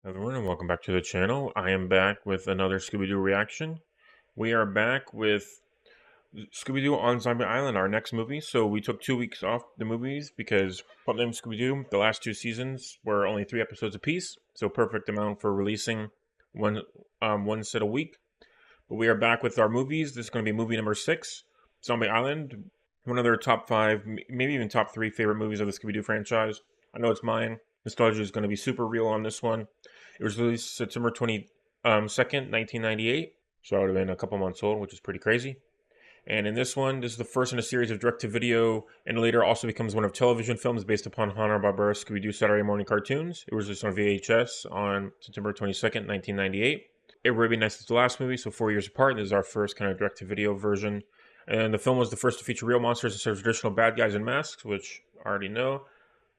Everyone, and welcome back to the channel. I am back with another Scooby-Doo reaction. We are back with Scooby-Doo on Zombie Island, our next movie. So we took 2 weeks off the movies because Pup Named Scooby-Doo, the last two seasons were only 3 episodes apiece, so perfect amount for releasing one set a week. But we are back with our movies. This is going to be movie number 6, Zombie Island, one of their top 5, maybe even top 3 favorite movies of the Scooby-Doo franchise. I know it's mine. Nostalgia is going to be super real on this one. It was released September 22nd, 1998. So I would have been a couple months old, which is pretty crazy. And in this one, this is the first in a series of direct-to-video, and later also becomes one of television films based upon Hanna-Barbera Scooby-Doo Saturday morning cartoons. It was released on VHS on September 22nd, 1998. It really nice as the last movie, so 4 years apart. This is our first kind of direct-to-video version. And the film was the first to feature real monsters instead of traditional bad guys in masks, which I already know.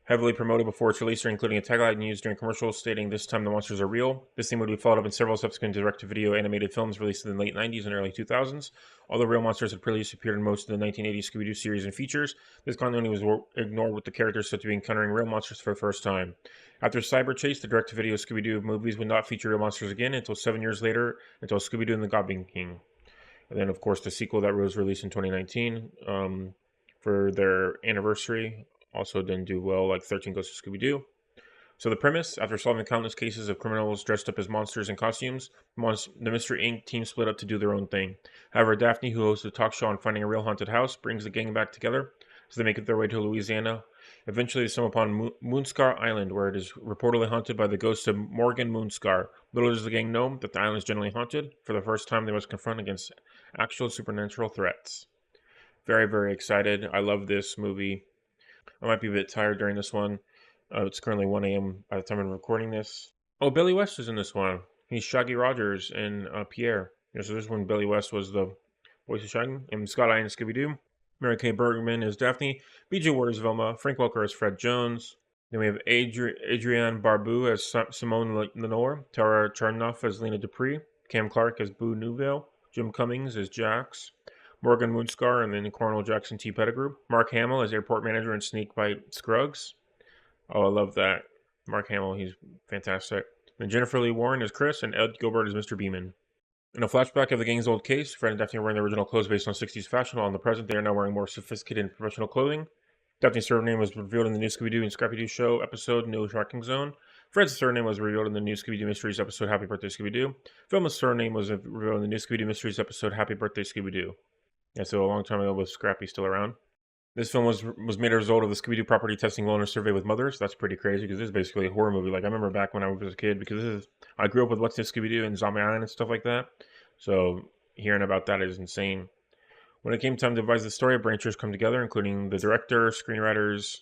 Heavily promoted before its release, including a tagline used during commercials stating, "This time the monsters are real." This theme would be followed up in several subsequent direct-to-video animated films released in the late 90s and early 2000s. Although real monsters had previously appeared in most of the 1980s Scooby-Doo series and features, this continuity was ignored, with the characters said to be encountering real monsters for the first time. After Cyber Chase, the direct-to-video Scooby-Doo movies would not feature real monsters again until 7 years later, until Scooby-Doo and the Goblin King. And then, of course, the sequel that was released in 2019 for their anniversary also didn't do well, like 13 Goes to Scooby-Doo. So the premise, after solving countless cases of criminals dressed up as monsters in costumes, the Mystery Inc. team split up to do their own thing. However, Daphne, who hosts a talk show on finding a real haunted house, brings the gang back together as they make their way to Louisiana. Eventually, they stumble upon Moonscar Island, where it is reportedly haunted by the ghost of Morgan Moonscar. Little does the gang know that the island is generally haunted. For the first time, they must confront against actual supernatural threats. Very, very excited. I love this movie. I might be a bit tired during this one. It's currently 1 a.m. by the time I'm recording this. Oh, Billy West is in this one. He's Shaggy Rogers and Pierre. Yeah, so this one, Billy West was the voice of Shaggy. And Scott Ian Scooby-Doo. Mary Kay Bergman is Daphne. B.J. Ward is Velma. Frank Welker as Fred Jones. Then we have Adrienne Barbeau as Simone Lenore. Tara Charnoff as Lena Dupree. Cam Clark as Boo Newville. Jim Cummings as Jax. Morgan Moonscar and then Coronel Jackson T. Pettigrew. Mark Hamill as airport manager in Snakebite Scruggs. Oh, I love that. Mark Hamill, he's fantastic. And Jennifer Lee Warren as Chris, and Ed Gilbert as Mr. Beeman. In a flashback of the gang's old case, Fred and Daphne are wearing their original clothes based on 60s fashion, while in the present they are now wearing more sophisticated and professional clothing. Daphne's surname was revealed in the new Scooby-Doo and Scrappy-Doo show episode No Tracking Zone. Fred's surname was revealed in the new Scooby-Doo Mysteries episode Happy Birthday Scooby-Doo. Velma's surname was revealed in the new Scooby-Doo Mysteries episode Happy Birthday Scooby-Doo. Yeah, so a long time ago with Scrappy still around. This film was made as a result of the Scooby-Doo property testing wellness survey with mothers. That's pretty crazy because this is basically a horror movie. Like I remember back when I was a kid, because I grew up with What's New Scooby-Doo and Zombie Island and stuff like that. So hearing about that is insane. When it came time to devise the story, branchers come together, including the director, screenwriters.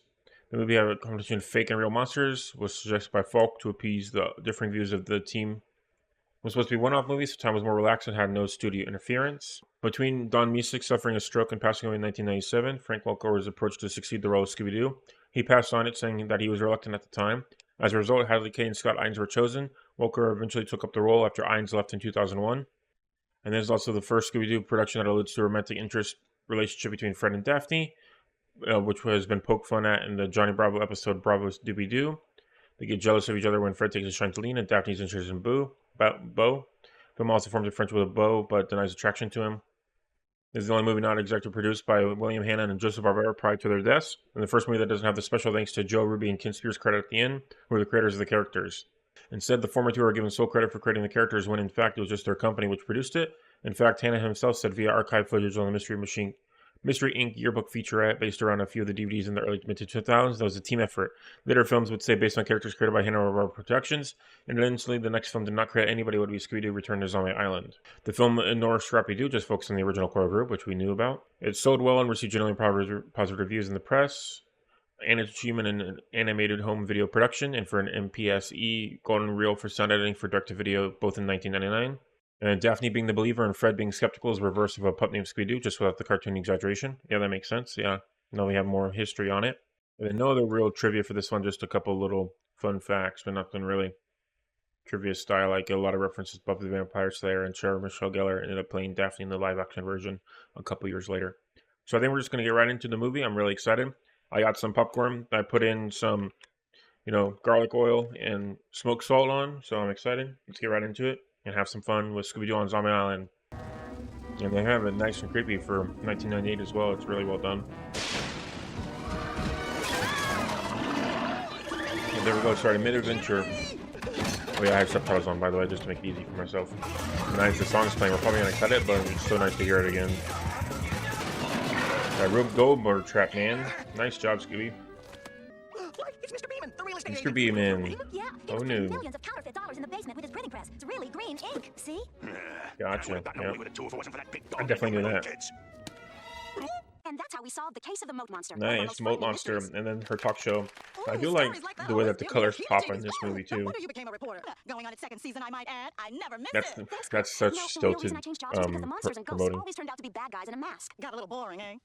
The movie had a competition of fake and real monsters, was suggested by Falk to appease the differing views of the team. It was supposed to be a one-off movie, so time was more relaxed and had no studio interference. Between Don Musick suffering a stroke and passing away in 1997, Frank Welker was approached to succeed the role of Scooby-Doo. He passed on it, saying that he was reluctant at the time. As a result, Hadley Cage and Scott Ines were chosen. Welker eventually took up the role after Ines left in 2001. And this is also the first Scooby-Doo production that alludes to a romantic interest relationship between Fred and Daphne, which has been poked fun at in the Johnny Bravo episode Bravo's Doobie-Doo. They get jealous of each other when Fred takes a shine to Lena and Daphne's interested in Bo. Film also forms a friendship with Bo, but denies attraction to him. This is the only movie not executive produced by William Hanna and Joseph Barbera prior to their deaths, and the first movie that doesn't have the special thanks to Joe Ruby and Ken Spears credit at the end, who are the creators of the characters. Instead, the former two are given sole credit for creating the characters when in fact it was just their company which produced it. In fact, Hanna himself said via archive footage on the Mystery Inc. yearbook featurette based around a few of the DVDs in the early mid-2000s. That was a team effort. Later films would say based on characters created by Hanna-Barbera Productions, and eventually the next film did not create anybody, would be Scooby-Doo Return to Zombie Island. The film ignores Scrappy-Doo, just focused on the original core group, which we knew about. It sold well and received generally positive reviews in the press, and its achievement in an animated home video production, and for an MPSE Golden Reel for sound editing for direct-to-video, both in 1999. And Daphne being the believer and Fred being skeptical is reverse of a pup named Scooby-Doo, just without the cartoon exaggeration. Yeah, that makes sense. Yeah, now we have more history on it. And then no other real trivia for this one, just a couple little fun facts, but nothing really trivia style. Like a lot of references to Buffy the Vampire Slayer, and Sarah Michelle Gellar ended up playing Daphne in the live-action version a couple years later. So I think we're just going to get right into the movie. I'm really excited. I got some popcorn. I put in some you know, garlic oil and smoked salt on. So I'm excited. Let's get right into it and have some fun with Scooby-Doo on Zombie Island. And they have it nice and creepy for 1998 as well. It's really well done. And there we go. Starting mid-adventure. Oh yeah, I have subtitles on, by the way, just to make it easy for myself. Nice, the song's playing. We're probably gonna cut it, but it's so nice to hear it again. Rube Goldberg trap, man. Nice job, Scooby. It's Mr. Beeman, the real estate Mr. Beeman. Yeah, Oh no. millions of counterfeit dollars in the basement with his printing press. It's really green ink. See? Gotcha. Yeah. I definitely knew that. And that's how we solved the case of the moat monster. Nice, Moat Monster, and then her talk show. I do like the way that the colors pop in this movie too. You became a reporter. Going on its second season, I might add. I never missed it. That's such No, stilted the reason I changed jobs is because the monsters and ghosts promoting. always turned out to be bad guys in a mask. Got a little boring, eh?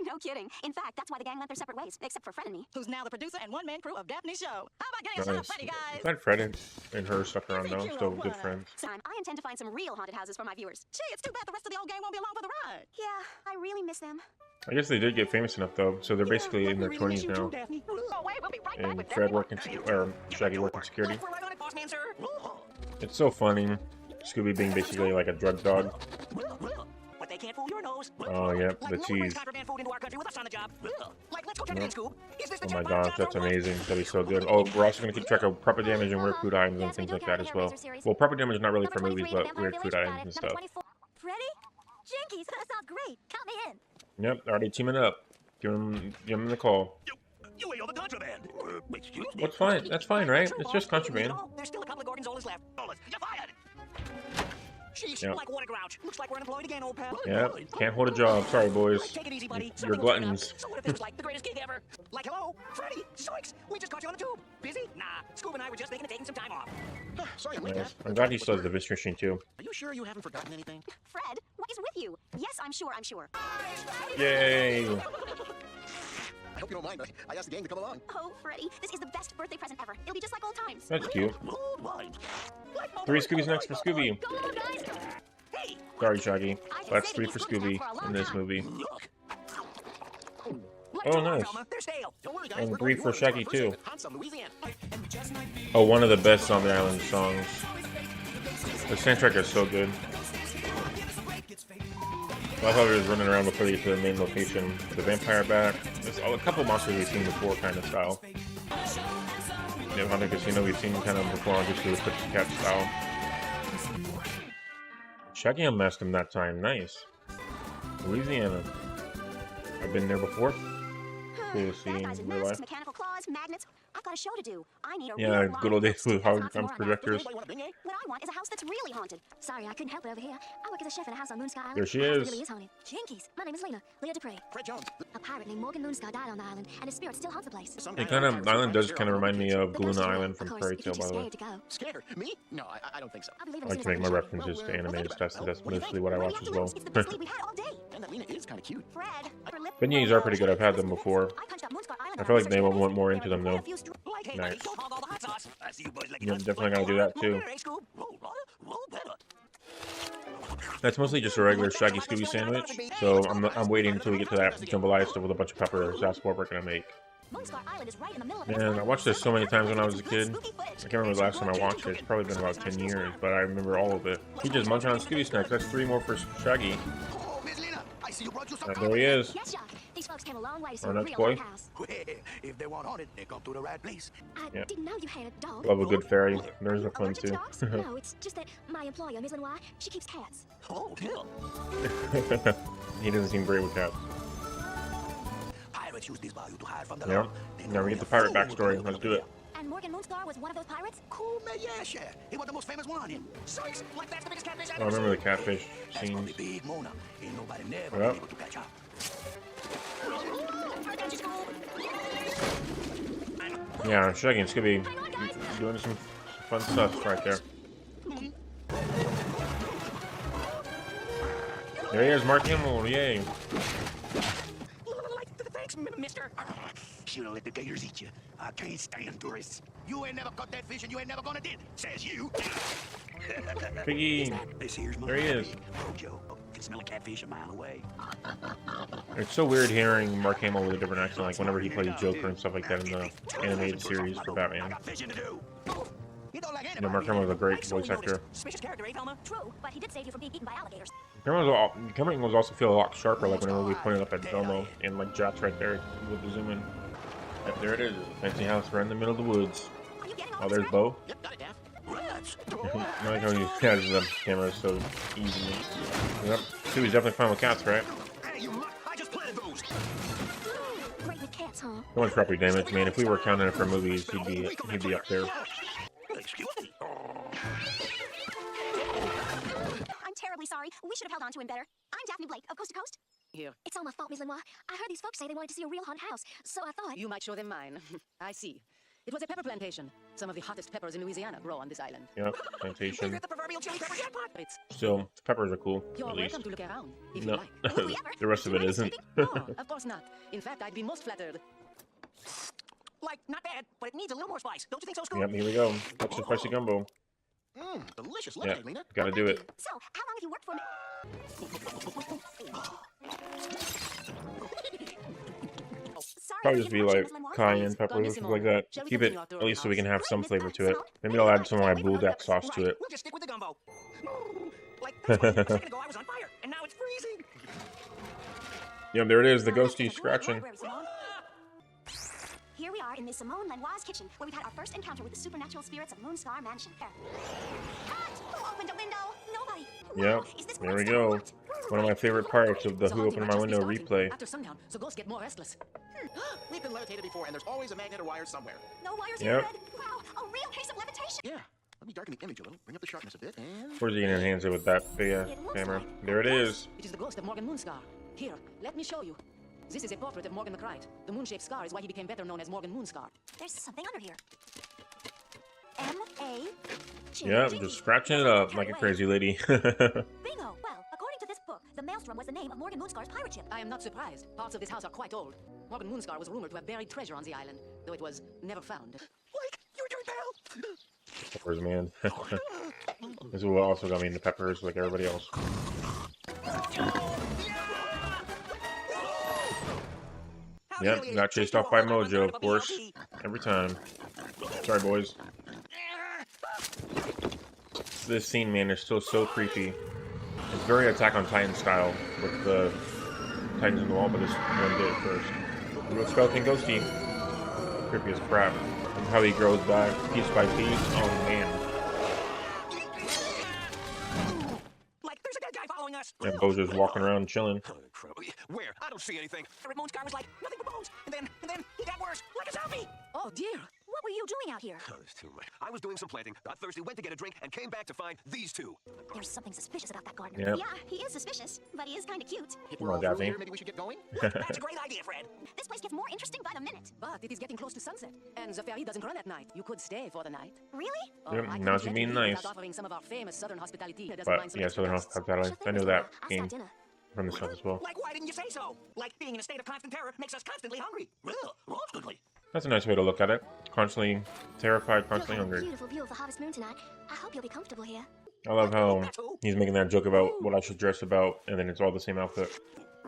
No kidding. In fact, that's why the gang went their separate ways, except for Fred and me. Who's now the producer and one-man crew of Daphne's show. How about getting a shot, Nice. Freddy, guys? Glad Fred and her stuck around though. Still good friends. Time, I intend to find some real haunted houses for my viewers. Gee, it's too bad the rest of the old gang won't be along for the ride. Yeah, I really miss them. I guess they did get famous enough though, so they're basically in their 20s now. And Fred working, or Shaggy working security. It's so funny. Scooby being basically like a drug dog. Oh yeah, the cheese. Oh my gosh, that's amazing. That'd be so good. Oh, we're also gonna keep track of proper damage and weird food items and things like that as well. Well, proper damage is not really for movies, but weird food items and stuff. Freddy? Jinkies, that sounds great. Count me in. Yep, already teaming up. Give him the call. You ate all the contraband. Excuse me. What's fine? That's fine, right? It's just contraband. There's still a couple of Gorgonzolas left. You're fired. Sheesh, Yep. like water grouch. Looks like we're unemployed again, old pal. Yep, can't hold a job. Sorry, boys. Take it easy, buddy. You're Something will turn up. gluttons. So what if it was like the greatest gig ever? Like, hello, Freddy, Zoinks, we just caught you on the tube. Busy? Nah, Scoob and I were just thinking of taking some time off. Sorry, I'm late, Nice. Dad. I'm glad he still has the Vision Machine too. Are you sure you haven't forgotten anything? Fred, what is with you? Yes, I'm sure, I'm sure. Yay! I hope you don't mind. I asked the gang to come along. Oh, Freddy, this is the best birthday present ever. It'll be just like old times. That's cute. Old wine. 3 Scoobies next for Scooby. Go on, guys. Hey, Sorry, Shaggy. That's 3 for Scooby in this movie. Look. Oh, nice. they're stale. Don't worry, guys. And We're 3 going for to Shaggy first too. exit, Handsome, Louisiana. Oh, one of the best Zombie Island songs. The soundtrack is so good. I love how he was running around before they get to the main location. The vampire bat. There's a couple monsters we've seen before, kind of style. Yeah, Haunted Casino we've seen kind of before, just with the cat style. Shaggy unmasked him that time. Nice. Louisiana. I've been there before. Cool to see Bad guys in in real life. masks, mechanical claws, magnets. I've got a show to do. I need a Yeah, real good old live days with ghost. hard Lots more on that. projectors. Anybody want a beignet? What I want is a house that's really haunted. Sorry, I couldn't help it over here. I work as a chef in a house on Moonscar Island. There she The house is. really is haunted. Jinkies. My name is Leah Dupree. Fred Jones. A pirate named Morgan Moonscar died on the island, and his spirit still haunts the place. Some It kind of island does kind of remind me of The ghost Galuna is real, Island from of course, Fairy if you're Tale, by too the way. scared to go. Scared? Me? No, I don't think so. I'll be leaving I as like to soon make as my I can. references to animated stuff, so that's What do you mostly what I What watch do as you well. have to lose? It's the best sleep we've had all day. And that Lena is kind of cute. Fred, her lip- Beignets are pretty good. I've had them before. I punched up Moonscar Island I feel like on they our will want more research. into them, though. There were quite a few Like, hey, Nice. buddy, don't hog all the hot sauce. I see you boys like Yeah, definitely gotta do that too. Roll better. That's mostly just a regular Shaggy Scooby sandwich. So I'm waiting until we get to that jambalaya stuff with a bunch of peppers. That's what we're gonna make. Moonscar Island is right in the middle of Man, I watched this so many times when I was a kid. I can't remember the last time I watched it. It's probably been about 10 years, but I remember all of it. He just munching on Scooby snacks. That's 3 more for Shaggy. Oh, Miss Lena, I see you brought you some And there he is. Yes, Jock. These folks came a long way to see Our a next real boy. haunted house. Well, if they want haunted, they come to the right place. I Yeah. didn't know you had a dog. Love a good fairy. There's a Are you fun allergic too. to dogs? No, it's just that my employer, Ms. Lenoir, she keeps cats. Oh, hell. He doesn't seem great with cats. Pirates use this bayou to hide from the Yeah. law. They Now we know get the we pirate are backstory. fools. Let's do it. And Morgan Moonscar was one of those pirates? Cool, man, yeah, sure. He was the most famous one. Zoinks! Like that's the biggest catfish I've I ever remember the seen. catfish That's from the scenes. big Mona. Ain't nobody never Yep. been able to catch up. Yeah, Shaggy and Scooby doing some fun stuff right there. There he is, Mark Hamill. Yay. Thanks, mister. Should've let the gators eat you. I can't stand tourists. You ain't never caught that fish and you ain't never gonna did. Says you. Piggy. This here's my There he is. Mojo. can smell a catfish a mile away. It's so weird hearing Mark Hamill with a different accent, like whenever he plays Joker and stuff like that in the animated series for Batman. You don't like You know, Mark Hamill is a great voice actor. Suspicious character, eh, Velma? True, but he did save you from being eaten by alligators. Cameron was also feel a lot sharper, like whenever we pointed up at Velma and like Jack's right there with the zoom in. Yep, there it is. Fancy house right in the middle of the woods. Are you getting all Oh, this there's right? Bo. Yep, got it, Daff. I like how he has the camera so easily. Yep. So he's definitely fine with cats, right? Hey, you mutt! I just planted those. Great with cats, huh? No one's property damage, man. If we were counting it for movies, he'd be up there. Excuse me. I'm terribly sorry. We should have held on to him better. I'm Daphne Blake of Coast to Coast. Here. It's all my fault, Miss Lenoir. I heard these folks say they wanted to see a real haunted house, so I thought... You might show them mine. I see. It was a pepper plantation. Some of the hottest peppers in Louisiana grow on this island. Yep, plantation. The proverbial chili pepper jackpot. It's Still, peppers are cool, You're at least. welcome to look around, if No, you like. the rest of it isn't. No, of course not. In fact, I'd be most flattered. Like, not bad, but it needs a little more spice. Don't you think so, Scoop? Yep, here we go. That's the spicy gumbo. Delicious Yeah, lemonade, Lena. gotta do it. So, how long have you worked for me? Sorry, Probably for just the be like interruption, Miss Lenoir. cayenne pepper or something like that. Keep it at least so we can have some flavor to it. Maybe I'll add some of my bulldog sauce to it. We'll just stick with the gumbo. Like, that's why a second ago I was on fire, and now it's freezing. Yeah, there it is, the Now, let's ghosty get to the scratching. library, Simone. Here we are in Miss Simone Lenoir's kitchen, where we've had our first encounter with the supernatural spirits of Moonscar Mansion. Cut! Who opened a window? Nobody. Yep, Is this there we monster go. what? One of my favorite parts of the So Who hunting Opened My might just be Window starting replay. After sundown, so ghosts get more restless. We've been levitated before, and there's always a magnet or wire somewhere. No wires Yep. in red. Wow, a real case of levitation. Yeah. Let me darken the image a little, bring up the sharpness a bit, and... Where's he gonna enhance it with that big camera? There it is. It is the ghost of Morgan Moonscar. Here, let me show you. This is a portrait of Morgan the Cried. The moon-shaped scar is why he became better known as Morgan Moonscar. There's something under here. M.A. Yep, just scratching it up like a crazy lady. Bingo! Well, according to this book, the Maelstrom was the name of Morgan Moonscar's pirate ship. I am not surprised. Parts of this house are quite old. Morgan Moonscar was rumored to have buried treasure on the island, though it was never found. Like, you were doing, pal! Peppers, man. This is what also got me into peppers like everybody else. Yep, got chased off by Mojo, of course. Every time. Sorry, boys. This scene, man, is still so creepy. It's very Attack on Titan style with the Titans in the wall, but this one did it first. Real skeleton ghosty. Creepy as crap. And how he grows back piece by piece. Oh, man. Like, there's a dead guy following us! And Bojo's walking around chilling. Where? I don't see anything. Moonscar was like, nothing but bones, and then he got worse, like a zombie! Oh, dear. What were you doing out here? I was doing some planting, got thirsty, went to get a drink, and came back to find these two. There's something suspicious about that gardener. Yep. Yeah, he is suspicious, but he is kind of cute. If Come we're on, all through Daphne. here, maybe we should get going? That's a great idea, Fred. This place gets more interesting by the minute. But it is getting close to sunset, and the ferry doesn't run at night. You could stay for the night. Really? Yep, I now couldn't she's let being you leave nice. without offering some of our famous southern hospitality. That doesn't But mind some yeah, extra Southern guests. Hospitality. I knew that game dinner. from the stuff as well. Like, why didn't you say so? Like, being in a state of constant terror makes us constantly hungry. Constantly. That's a nice way to look at it. Constantly terrified, constantly hungry. Beautiful view of the harvest moon tonight. I hope you'll be comfortable here. I love how he's making that joke about what I should dress about, and then it's all the same outfit.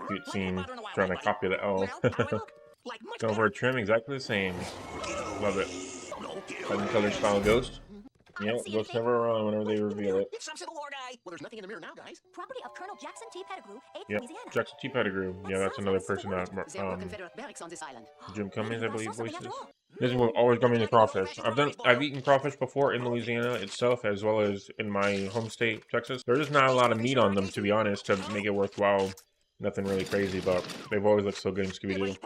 Cute scene, trying to copy the L. Like, much Going for a trim exactly the same. Love it. Sudden color style ghost. Yep, ghosts never run whenever they reveal it. It's some civil war guy. Well, there's nothing in the mirror now, guys. Property of Colonel Jackson T. Pettigrew, 8th Yep, Louisiana. Jackson T. Pettigrew. Yeah, that's another person that There were Confederate barracks on this island. Jim Cummings, I believe, Saw something voices. after all. This is what always got me into crawfish. I've eaten crawfish before in Louisiana itself, as well as in my home state, Texas. There's just not a lot of meat on them, to be honest, to make it worthwhile. Nothing really crazy, but they've always looked so good in Scooby-Doo.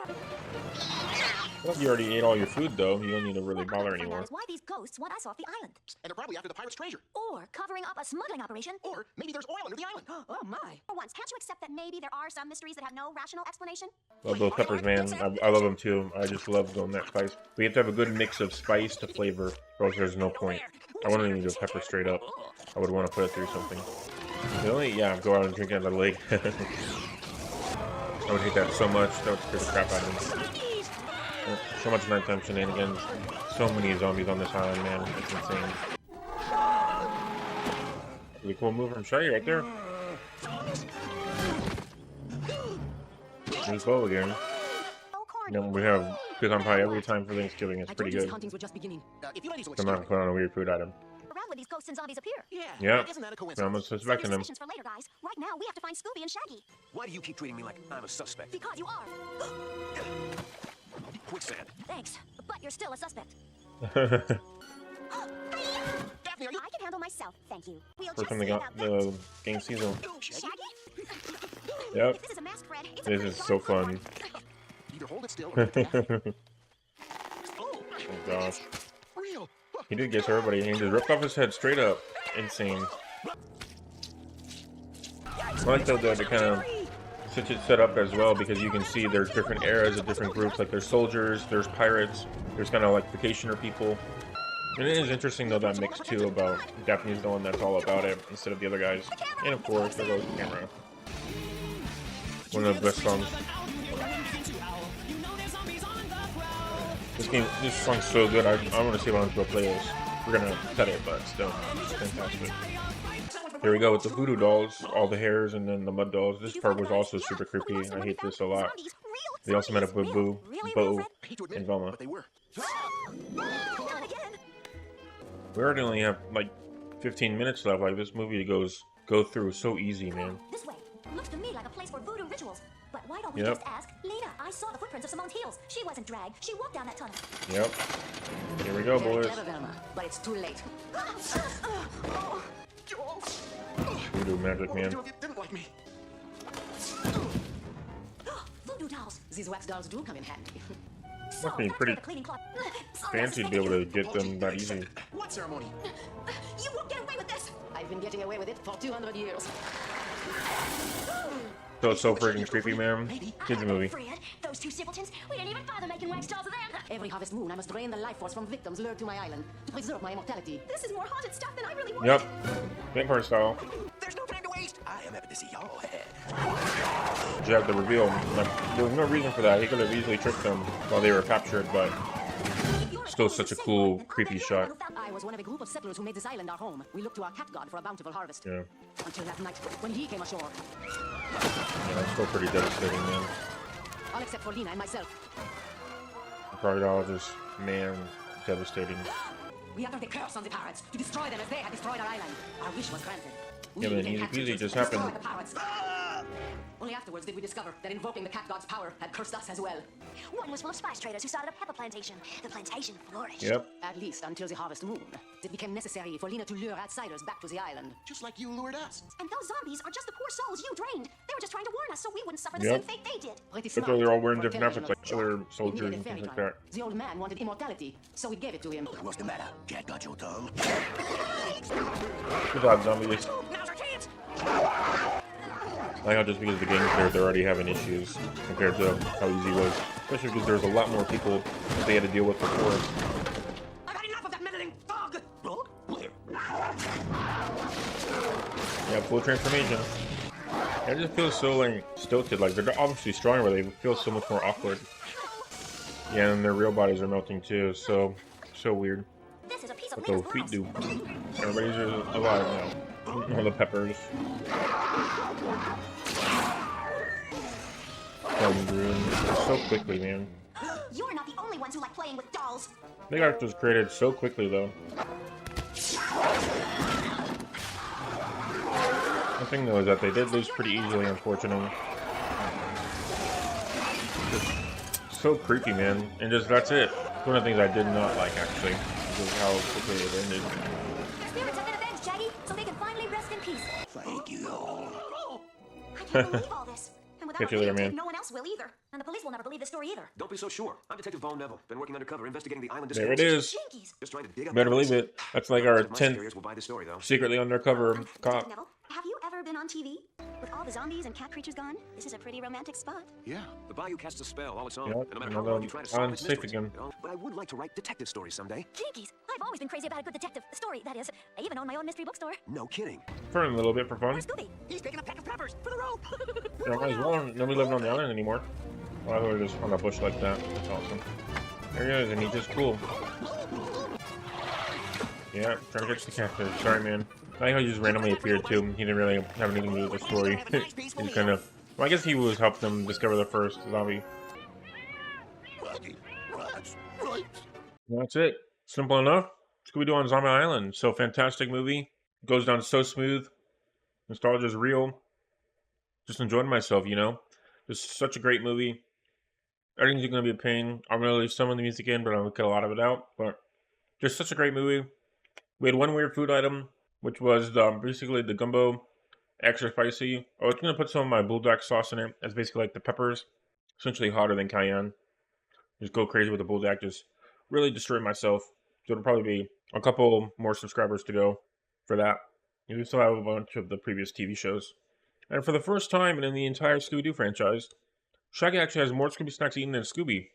Well, you already ate all your food, though. You don't need to really What I'm bother trying to find out anymore. is why these ghosts want us off the island. And they're probably after the pirate's treasure. Or covering up a smuggling operation. Or maybe there's oil under the island. Oh, my. For once, can't you accept that maybe there are some mysteries that have no rational explanation? Love those peppers, man. I love them, too. I just love going that spice. We have to have a good mix of spice to flavor, or else there's no point. I wouldn't even do pepper straight up. I would want to put it through something. Really? Yeah, go out and drink it out of the lake. I would hate that so much. That would scare the crap out of me. So much nighttime shenanigans. So many zombies on this island, man. It's insane. Really cool move from Shay right there. There's bow again. Oh, corny. You know, we have pecan pie every time for Thanksgiving. It's I pretty told you good. the huntings were just beginning. If you ladies will I'm not excuse me. put on a weird food item. Around where these ghosts and zombies appear. Yeah. Yep. Isn't that a I'm coincidence? almost Save your suspecting them. suspicions for later, guys. Right now, we have to find Scooby and Shaggy. Why do you keep treating me like I'm a suspect? Because you are. Quicksand. Thanks, but you're still a suspect. Daphne, are you? I can handle myself, thank you. We'll First just time see they got about that. the game season. Shaggy? Yep. If this is a mask, Fred, it's This a is so fun. Either hold it still or Oh gosh. real. He did get everybody. He just ripped off his head straight up. Insane. I like though that they kind of such it set up as well, because you can see there's different eras of different groups. Like there's soldiers, there's pirates, there's kind of like vacationer people. And it is interesting though that mix too about Daphne's the one that's all about it instead of the other guys. And of course there goes the camera. One of the best songs. This song's so good. I want to see if I want to go play this. We're gonna cut it, but still, it's fantastic. Here we go with the voodoo dolls, all the hairs, and then the mud dolls. This part was also super creepy. I hate this a lot. They also met up with Boo, Bo, and Velma. But they were. Not again. We already only have like 15 minutes left. Like this movie go through so easy, man. This way. Looks to me like a place for voodoo rituals. But why don't we Yep. just ask Lena? I saw the footprints of Simone's heels. She wasn't dragged. She walked down that tunnel. Yep. Here we go, Very boys. clever, Velma, but it's too late. Voodoo magic, man. You didn't like me. Voodoo dolls. These wax dolls do come in handy. So, Must be that's pretty where the cleaning cloth. fancy to be able to get them that easy. What ceremony? You won't get away with this. I've been getting away with it for 200 years. So it's so freaking creepy, man. Kids movie. Fred, those two simpletons, we didn't even bother making wax dolls of them. Every harvest moon, I must drain the life force from victims lured to my island to preserve my immortality. This is more haunted stuff than I really wanted. Yep. Vampire style. There's no time to waste. I am happy to see y'all. You have the reveal. Like, there was no reason for that. He could have easily tricked them while they were captured, but still such a cool, creepy shot. I was one of a group of settlers who made this island our home. We looked to our cat god for a bountiful harvest. Yeah. Until that night, when he came ashore. Yeah, it's still pretty devastating, man. All except for Lena and myself. The cardiologist, man, devastating. We uttered a curse on the pirates to destroy them as they had destroyed our island. Our wish was granted. Yeah, but became easy cat peasy creatures just to destroy happened. the pirates. Only afterwards did we discover that invoking the cat god's power had cursed us as well. One was full of spice traders who started a pepper plantation. The plantation flourished. Yep. At least until the harvest moon. It became necessary for Lena to lure outsiders back to the island. Just like you lured us. And those zombies are just the poor souls you drained. They were just trying to warn us so we wouldn't suffer the Yep. same fate they did. Pretty But smart they're all wearing for a different outfits like television other We soldiers needed a and fairy things like tale. that. The old man wanted immortality, so we gave it to him. What's the matter? Cat got your tongue? Good job, zombies. Now's our chance. I like how just because the game's there, they're already having issues compared to how easy it was. Especially because there's a lot more people that they had to deal with before. I've had enough of that meddling dog. Yeah, full transformation. It just feels so like stilted. Like they're obviously strong, but they feel so much more awkward. Yeah, and their real bodies are melting too. So weird. This is a piece of What Lena's those feet blouse. do. Everybody's alive now. All the peppers. So quickly, man. You're not the only ones who like playing with dolls. They got this created so quickly, though. The thing, though, is that they did lose pretty easily, unfortunately. Just so creepy, man. And just, that's it. One of the things I did not like, actually, was how quickly it ended. Their spirits have been avenged, Shaggy, so they can finally rest in peace. Thank you. I can't believe all this. And without Catch you a later, videotape, man. no one else will either. And the police will never believe this story either. Don't be so sure. I'm Detective Vaughn Neville. Been working undercover investigating the island There it disappearance. is. Jinkies. Just trying to dig up Better evidence. believe it. That's like our Most of my 10th superiors will buy the story, though. secretly undercover Detective cop. Neville, have you ever been on TV? With all the zombies and cat creatures gone, this is a pretty romantic spot. Yeah. The bayou casts a spell all its own, Yep, and no matter how another long you try to solve its unsafe mysteries, again. you know, but I would like to write detective stories someday. Jinkies! I've always been crazy about a good detective story, that is. I even own my own mystery bookstore. No kidding. For a little bit for fun. Where's Scooby? He's picking a pack of peppers for the road. Yeah, might as well. Nobody living on the island anymore. Well, I thought we were just on a bush like that. That's awesome. There he is, and he's just cool. Yeah, trying to catch the catfish. Sorry, man. I like how he just randomly appeared too. He didn't really have anything to do with the story. He kind of Well, I guess he was helping them discover the first zombie. Right. That's it. Simple enough. Scooby-Doo on Zombie Island. So fantastic movie. Goes down so smooth. Nostalgia's real. Just enjoyed myself, you know. Just such a great movie. Everything's gonna be a pain. I'm gonna leave some of the music in, but I'm gonna cut a lot of it out. But just such a great movie. We had one weird food item, which was basically the gumbo, extra spicy. I was gonna put some of my bulldog sauce in it. That's basically like the peppers, essentially hotter than cayenne. Just go crazy with the bulldog. Just really destroy myself. So it'll probably be a couple more subscribers to go for that. We still have a bunch of the previous TV shows. And for the first time in the entire Scooby-Doo franchise, Shaggy actually has more Scooby snacks eaten than Scooby.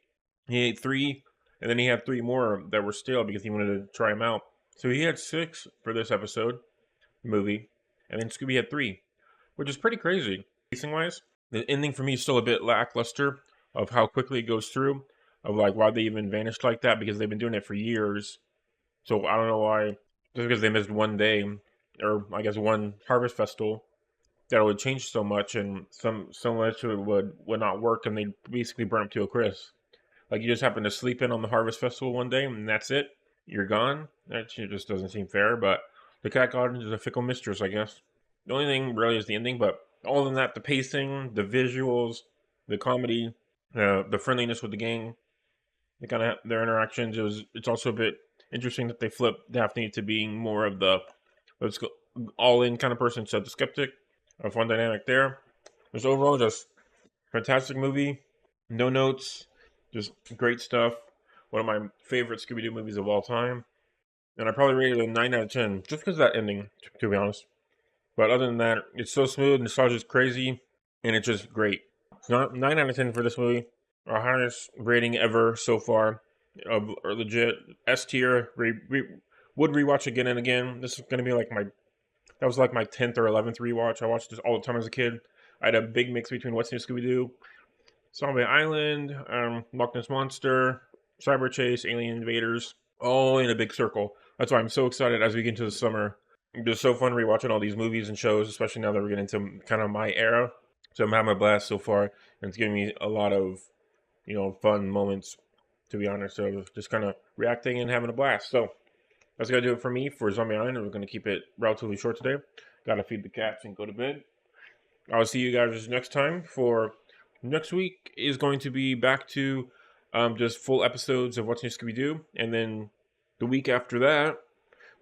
He ate 3, and then he had 3 more that were stale because he wanted to try them out. So he had 6 for this episode, movie, and then Scooby had 3, which is pretty crazy. Pacing-wise, the ending for me is still a bit lackluster of how quickly it goes through, of like why they even vanished like that, because they've been doing it for years. So I don't know why, just because they missed one day, or I guess one harvest festival, that it would change so much, and so much of it would not work, and they basically burn up to a crisp. Like you just happen to sleep in on the harvest festival one day, and that's it. You're gone. That shit just doesn't seem fair. But the cat garden is a fickle mistress, I guess. The only thing really is the ending, but other than that, the pacing, the visuals, the comedy, the friendliness with the gang, the kind of their interactions. It's also a bit interesting that they flipped Daphne to being more of the let's go all in kind of person instead of the skeptic. A fun dynamic there. Just overall, just fantastic movie. No notes, just great stuff. One of my favorite Scooby-Doo movies of all time. And I probably rated it a 9 out of 10, just because of that ending, to be honest. But other than that, it's so smooth, nostalgia's crazy, and it's just great. It's not 9 out of 10 for this movie. Our highest rating ever so far. Or legit S tier. Would rewatch again and again. This is going to be like that was like my 10th or 11th rewatch. I watched this all the time as a kid. I had a big mix between What's New Scooby-Doo, Zombie Island, Loch Ness Monster, Cyber Chase, Alien Invaders, all in a big circle. That's why I'm so excited as we get into the summer. It's so fun rewatching all these movies and shows, especially now that we're getting into kind of my era. So I'm having a blast so far, and it's giving me a lot of, fun moments, to be honest. So just kind of reacting and having a blast. So that's going to do it for me for Zombie Island. We're going to keep it relatively short today. Got to feed the cats and go to bed. I'll see you guys next time. For next week is going to be back to just full episodes of What's New Scooby-Doo. And then the week after that,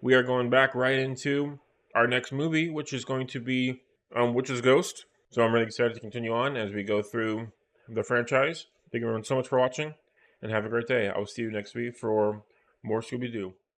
we are going back right into our next movie, which is going to be Witch's Ghost. So I'm really excited to continue on as we go through the franchise. Thank you everyone so much for watching, and have a great day. I will see you next week for more Scooby-Doo.